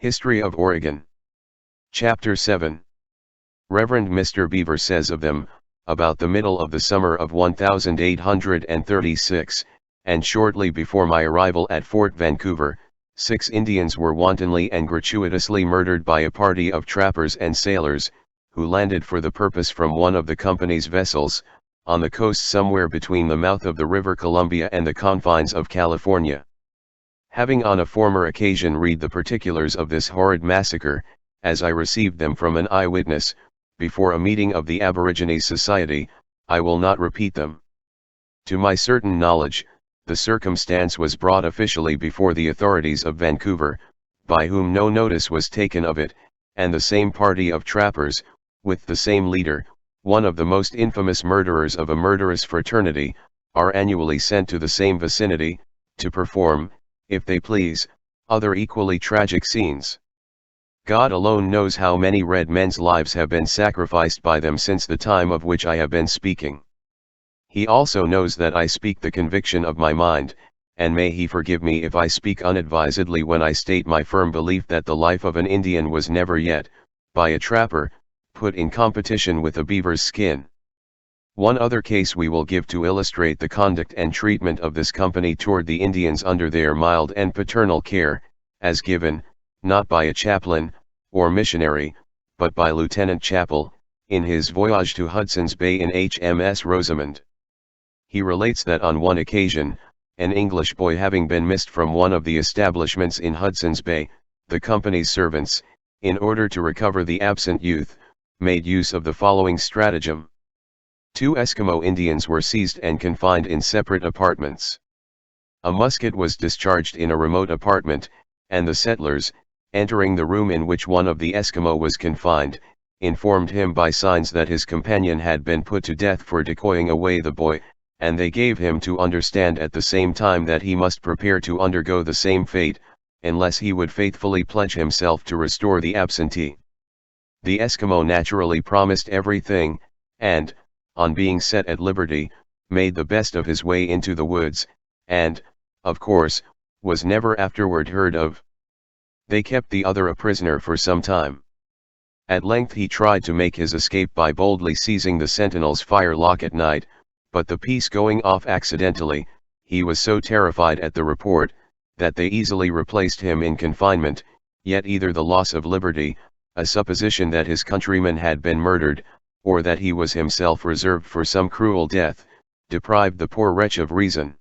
History of Oregon. Chapter 7. Reverend Mr. Beaver says of them, about the middle of the summer of 1836, and shortly before my arrival at Fort Vancouver, 6 Indians were wantonly and gratuitously murdered by a party of trappers and sailors, who landed for the purpose from one of the company's vessels, on the coast somewhere between the mouth of the River Columbia and the confines of California. Having on a former occasion read the particulars of this horrid massacre, as I received them from an eyewitness, before a meeting of the Aborigines Society, I will not repeat them. To my certain knowledge, the circumstance was brought officially before the authorities of Vancouver, by whom no notice was taken of it, and the same party of trappers, with the same leader, one of the most infamous murderers of a murderous fraternity, are annually sent to the same vicinity, to perform, if they please, other equally tragic scenes. God alone knows how many red men's lives have been sacrificed by them since the time of which I have been speaking. He also knows that I speak the conviction of my mind, and may he forgive me if I speak unadvisedly when I state my firm belief that the life of an Indian was never yet, by a trapper, put in competition with a beaver's skin. One other case we will give to illustrate the conduct and treatment of this company toward the Indians under their mild and paternal care, as given, not by a chaplain, or missionary, but by Lieutenant Chappell, in his voyage to Hudson's Bay in HMS Rosamond. He relates that on one occasion, an English boy having been missed from one of the establishments in Hudson's Bay, the company's servants, in order to recover the absent youth, made use of the following stratagem. 2 Eskimo Indians were seized and confined in separate apartments. A musket was discharged in a remote apartment, and the settlers, entering the room in which one of the Eskimo was confined, informed him by signs that his companion had been put to death for decoying away the boy, and they gave him to understand at the same time that he must prepare to undergo the same fate, unless he would faithfully pledge himself to restore the absentee. The Eskimo naturally promised everything, and, on being set at liberty, made the best of his way into the woods, and, of course, was never afterward heard of. They kept the other a prisoner for some time. At length he tried to make his escape by boldly seizing the sentinel's firelock at night, but the piece going off accidentally, he was so terrified at the report, that they easily replaced him in confinement, yet either the loss of liberty, a supposition that his countrymen had been murdered, or that he was himself reserved for some cruel death, deprived the poor wretch of reason.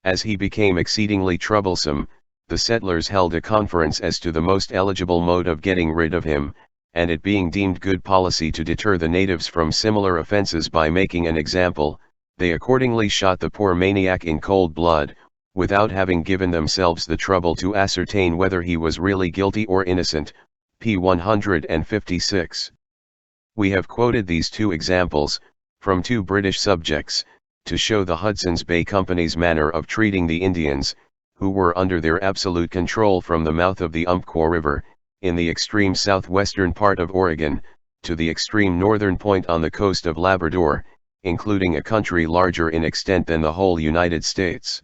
As he became exceedingly troublesome, the settlers held a conference as to the most eligible mode of getting rid of him, and it being deemed good policy to deter the natives from similar offences by making an example, they accordingly shot the poor maniac in cold blood, without having given themselves the trouble to ascertain whether he was really guilty or innocent. p. 156. We have quoted these 2 examples, from 2 British subjects, to show the Hudson's Bay Company's manner of treating the Indians, who were under their absolute control from the mouth of the Umpqua River, in the extreme southwestern part of Oregon, to the extreme northern point on the coast of Labrador, including a country larger in extent than the whole United States.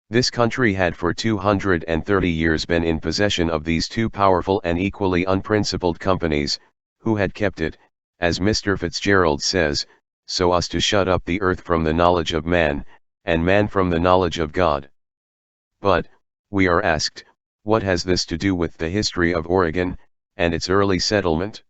This country had for 230 years been in possession of these 2 powerful and equally unprincipled companies, who had kept it, as Mr. Fitzgerald says, so as to shut up the earth from the knowledge of man, and man from the knowledge of God. But, we are asked, what has this to do with the history of Oregon, and its early settlement?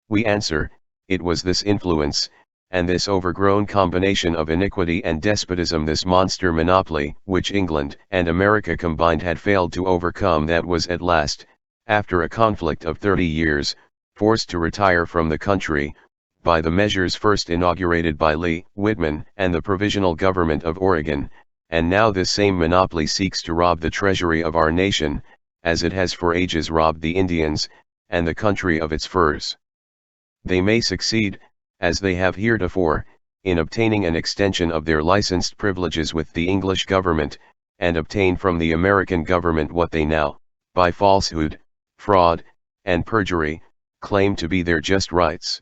We answer, it was this influence, and this overgrown combination of iniquity and despotism, this monster monopoly, which England and America combined had failed to overcome, that was at last, after a conflict of 30 years, forced to retire from the country, by the measures first inaugurated by Lee, Whitman, and the Provisional Government of Oregon, and now this same monopoly seeks to rob the treasury of our nation, as it has for ages robbed the Indians, and the country of its furs. They may succeed, as they have heretofore, in obtaining an extension of their licensed privileges with the English government, and obtain from the American government what they now, by falsehood, fraud, and perjury, claim to be their just rights.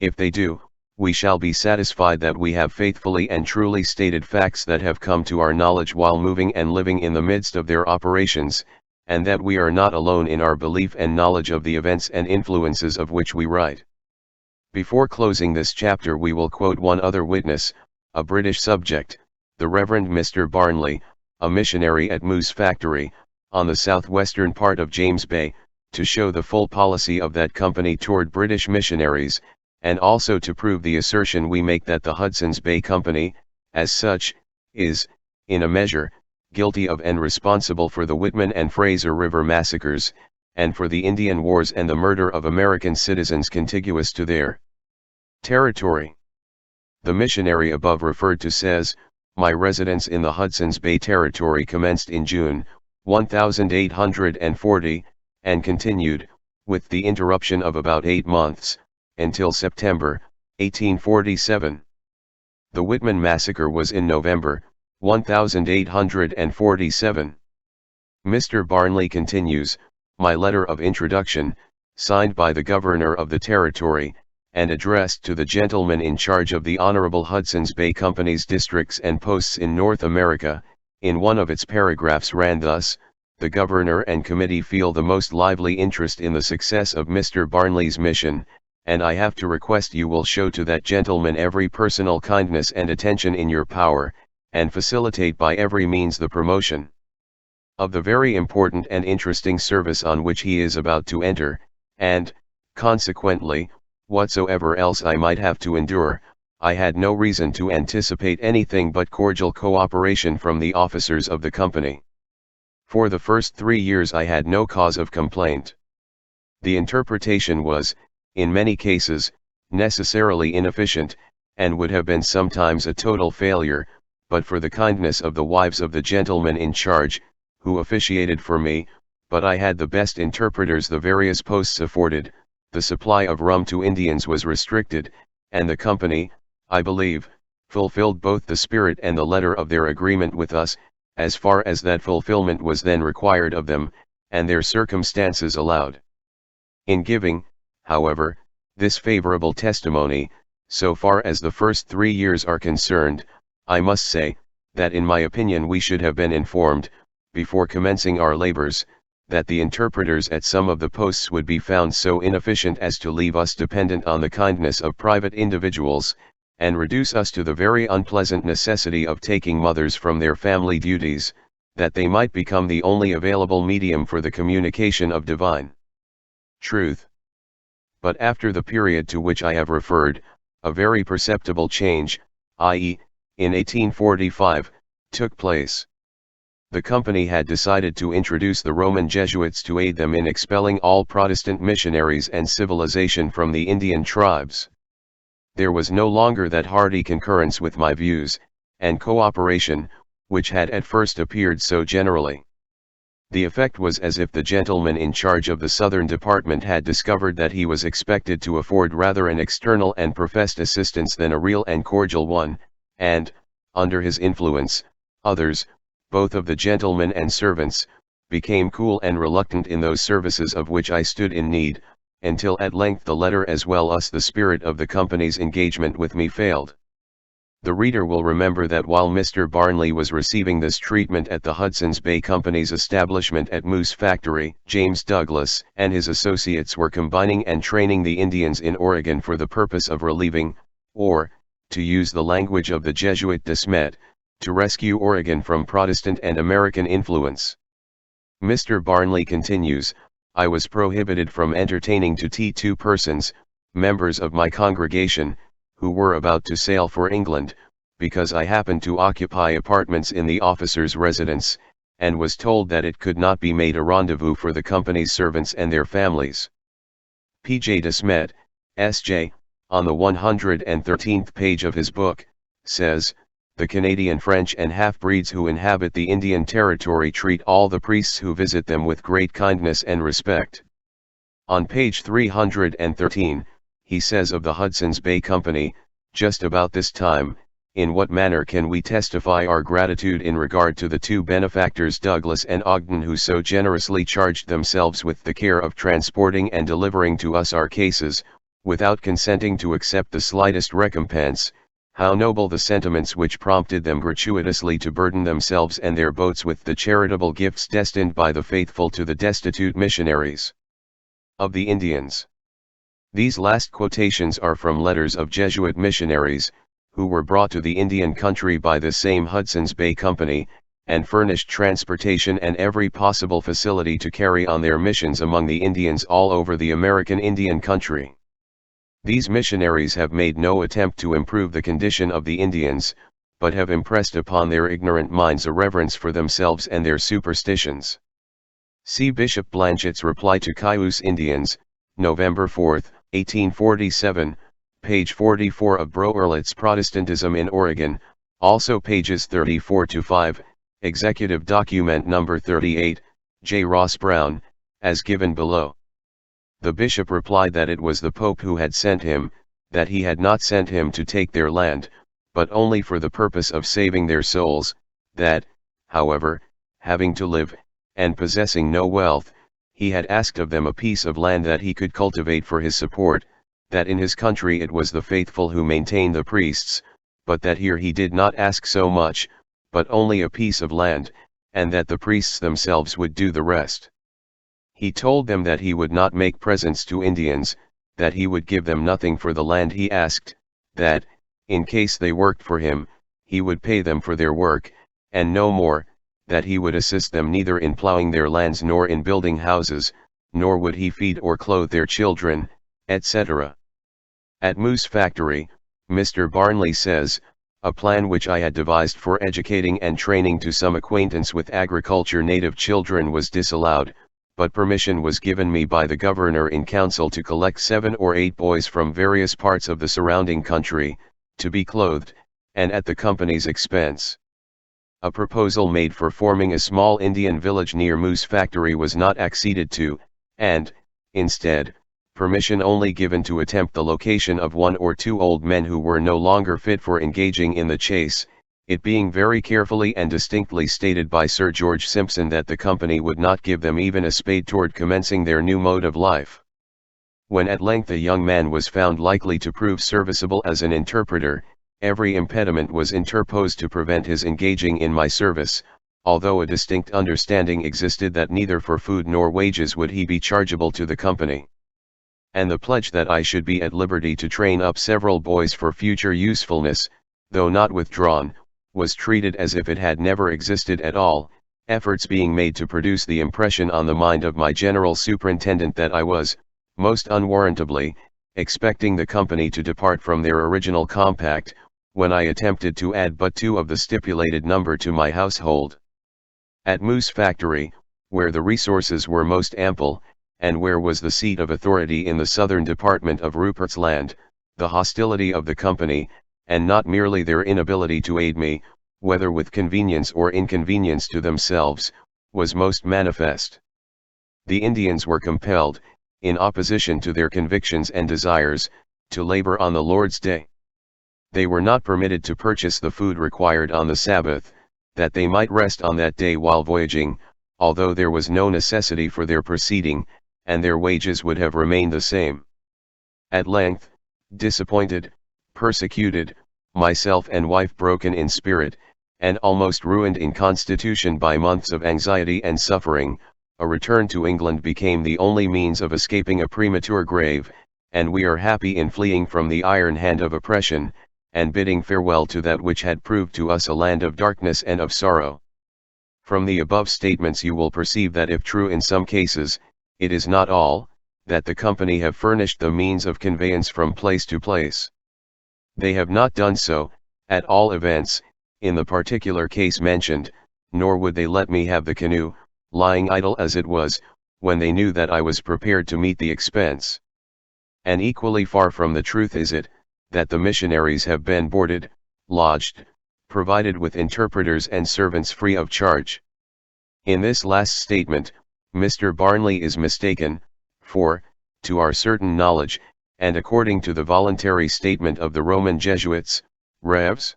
If they do, we shall be satisfied that we have faithfully and truly stated facts that have come to our knowledge while moving and living in the midst of their operations, and that we are not alone in our belief and knowledge of the events and influences of which we write. Before closing this chapter, we will quote one other witness, a British subject, the Reverend Mr. Barnley, a missionary at Moose Factory, on the southwestern part of James Bay, to show the full policy of that company toward British missionaries, and also to prove the assertion we make that the Hudson's Bay Company, as such, is, in a measure, guilty of and responsible for the Whitman and Fraser River massacres, and for the Indian Wars and the murder of American citizens contiguous to their territory. The missionary above referred to says, "My residence in the Hudson's Bay Territory commenced in June, 1840, and continued, with the interruption of about 8 months, until September, 1847. The Whitman massacre was in November, 1847. Mr. Barnley continues, "My letter of introduction, signed by the governor of the territory, and addressed to the gentleman in charge of the Honorable Hudson's Bay Company's districts and posts in North America, in one of its paragraphs ran thus: the governor and committee feel the most lively interest in the success of Mr. Barnley's mission, and I have to request you will show to that gentleman every personal kindness and attention in your power, and facilitate by every means the promotion of the very important and interesting service on which he is about to enter, and, consequently, whatsoever else I might have to endure, I had no reason to anticipate anything but cordial cooperation from the officers of the company. For the first 3 years I had no cause of complaint. The interpretation was, in many cases, necessarily inefficient, and would have been sometimes a total failure, but for the kindness of the wives of the gentleman in charge, who officiated for me, but I had the best interpreters the various posts afforded, the supply of rum to Indians was restricted, and the company, I believe, fulfilled both the spirit and the letter of their agreement with us, as far as that fulfillment was then required of them, and their circumstances allowed. In giving, however, this favorable testimony, so far as the first 3 years are concerned, I must say, that in my opinion we should have been informed, before commencing our labors, that the interpreters at some of the posts would be found so inefficient as to leave us dependent on the kindness of private individuals, and reduce us to the very unpleasant necessity of taking mothers from their family duties, that they might become the only available medium for the communication of divine truth. But after the period to which I have referred, a very perceptible change, i.e., in 1845, took place. The company had decided to introduce the Roman Jesuits to aid them in expelling all Protestant missionaries and civilization from the Indian tribes. There was no longer that hearty concurrence with my views, and cooperation, which had at first appeared so generally. The effect was as if the gentleman in charge of the Southern Department had discovered that he was expected to afford rather an external and professed assistance than a real and cordial one, and, under his influence, others, both of the gentlemen and servants, became cool and reluctant in those services of which I stood in need, until at length the letter as well as the spirit of the company's engagement with me failed. The reader will remember that while Mr. Barnley was receiving this treatment at the Hudson's Bay Company's establishment at Moose Factory, James Douglas and his associates were combining and training the Indians in Oregon for the purpose of relieving, or, to use the language of the Jesuit De Smet, to rescue Oregon from Protestant and American influence. Mr. Barnley continues, I was prohibited from entertaining to tea 2 persons, members of my congregation, who were about to sail for England, because I happened to occupy apartments in the officer's residence, and was told that it could not be made a rendezvous for the company's servants and their families. P. J. De Smet, S.J., on the 113th page of his book, says, the Canadian French and half-breeds who inhabit the Indian Territory treat all the priests who visit them with great kindness and respect. On page 313, he says of the Hudson's Bay Company, just about this time, in what manner can we testify our gratitude in regard to the 2 benefactors Douglas and Ogden who so generously charged themselves with the care of transporting and delivering to us our cases, without consenting to accept the slightest recompense, How noble the sentiments which prompted them gratuitously to burden themselves and their boats with the charitable gifts destined by the faithful to the destitute missionaries of the Indians. These last quotations are from letters of Jesuit missionaries, who were brought to the Indian country by the same Hudson's Bay Company, and furnished transportation and every possible facility to carry on their missions among the Indians all over the American Indian country. These missionaries have made no attempt to improve the condition of the Indians, but have impressed upon their ignorant minds a reverence for themselves and their superstitions. See Bishop Blanchet's reply to Cayuse Indians, November 4, 1847, page 44 of Broerlit's Protestantism in Oregon, also pages 34-5, Executive Document Number 38, J. Ross Brown, as given below. The bishop replied that it was the Pope who had sent him, that he had not sent him to take their land, but only for the purpose of saving their souls, that, however, having to live, and possessing no wealth, he had asked of them a piece of land that he could cultivate for his support, that in his country it was the faithful who maintained the priests, but that here he did not ask so much, but only a piece of land, and that the priests themselves would do the rest. He told them that he would not make presents to Indians, that he would give them nothing for the land he asked, that, in case they worked for him, he would pay them for their work, and no more, that he would assist them neither in plowing their lands nor in building houses, nor would he feed or clothe their children, etc. At Moose Factory, Mr. Barnley says, a plan which I had devised for educating and training to some acquaintance with agriculture native children was disallowed, but permission was given me by the governor in council to collect 7 or 8 boys from various parts of the surrounding country, to be clothed, and at the company's expense. A proposal made for forming a small Indian village near Moose Factory was not acceded to, and, instead, permission only given to attempt the location of 1 or 2 old men who were no longer fit for engaging in the chase, it being very carefully and distinctly stated by Sir George Simpson that the company would not give them even a spade toward commencing their new mode of life. When at length a young man was found likely to prove serviceable as an interpreter, every impediment was interposed to prevent his engaging in my service, although a distinct understanding existed that neither for food nor wages would he be chargeable to the company. And the pledge that I should be at liberty to train up several boys for future usefulness, though not withdrawn, was treated as if it had never existed at all, efforts being made to produce the impression on the mind of my general superintendent that I was, most unwarrantably, expecting the company to depart from their original compact, when I attempted to add but 2 of the stipulated number to my household. At Moose Factory, where the resources were most ample, and where was the seat of authority in the southern department of Rupert's Land, the hostility of the company, and not merely their inability to aid me, whether with convenience or inconvenience to themselves, was most manifest. The Indians were compelled, in opposition to their convictions and desires, to labor on the Lord's Day. They were not permitted to purchase the food required on the Sabbath, that they might rest on that day while voyaging, although there was no necessity for their proceeding, and their wages would have remained the same. At length, disappointed, persecuted, myself and wife broken in spirit, and almost ruined in constitution by months of anxiety and suffering, a return to England became the only means of escaping a premature grave, and we are happy in fleeing from the iron hand of oppression, and bidding farewell to that which had proved to us a land of darkness and of sorrow. From the above statements you will perceive that if true in some cases, it is not all, that the company have furnished the means of conveyance from place to place. They have not done so, at all events, in the particular case mentioned, nor would they let me have the canoe, lying idle as it was, when they knew that I was prepared to meet the expense. And equally far from the truth is it, that the missionaries have been boarded, lodged, provided with interpreters and servants free of charge. In this last statement, Mr. Barnley is mistaken, for, to our certain knowledge, and according to the voluntary statement of the Roman Jesuits, Revs.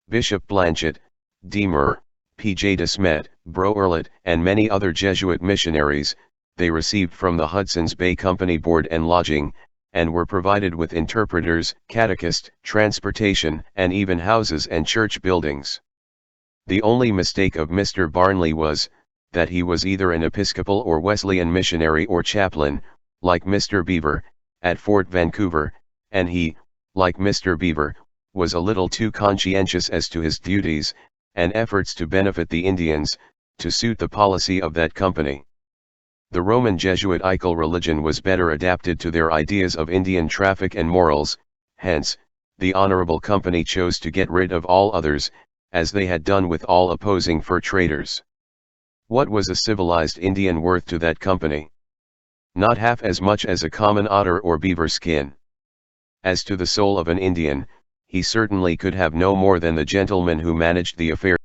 Bishop Blanchet, Demer, P. J. de Smet, Broerlit, and many other Jesuit missionaries, they received from the Hudson's Bay Company board and lodging, and were provided with interpreters, catechist, transportation, and even houses and church buildings. The only mistake of Mr. Barnley was, that he was either an Episcopal or Wesleyan missionary or chaplain, like Mr. Beaver, at Fort Vancouver, and he, like Mr. Beaver, was a little too conscientious as to his duties, and efforts to benefit the Indians, to suit the policy of that company. The Roman Jesuitical religion was better adapted to their ideas of Indian traffic and morals, hence, the Honorable Company chose to get rid of all others, as they had done with all opposing fur traders. What was a civilized Indian worth to that company? Not half as much as a common otter or beaver skin. As to the soul of an Indian, he certainly could have no more than the gentleman who managed the affair.